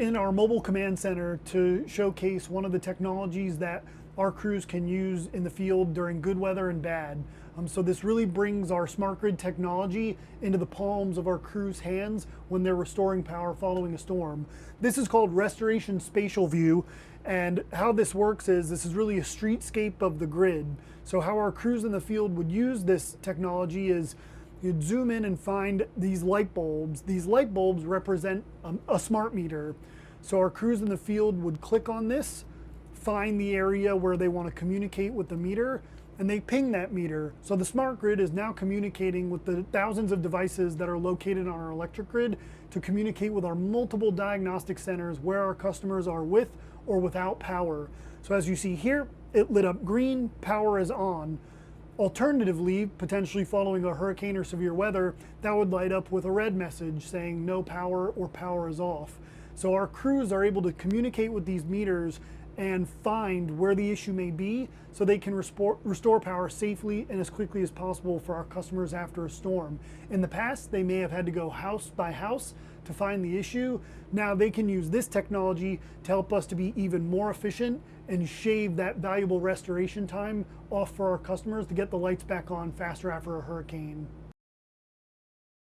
in our mobile command center to showcase one of the technologies that our crews can use in the field during good weather and bad. So this really brings our smart grid technology into the palms of our crews' hands when they're restoring power following a storm. This is called Restoration Spatial View, and how this works is this is really a streetscape of the grid. So how our crews in the field would use this technology is you'd zoom in and find these light bulbs. These light bulbs represent a smart meter. So our crews in the field would click on this, find the area where they want to communicate with the meter, and they ping that meter. So the smart grid is now communicating with the thousands of devices that are located on our electric grid to communicate with our multiple diagnostic centers where our customers are with or without power. So as you see here, it lit up green, power is on. Alternatively, potentially following a hurricane or severe weather, that would light up with a red message saying no power or power is off. So our crews are able to communicate with these meters and find where the issue may be so they can restore power safely and as quickly as possible for our customers after a storm. In the past, they may have had to go house by house to find the issue. Now they can use this technology to help us to be even more efficient and shave that valuable restoration time off for our customers to get the lights back on faster after a hurricane.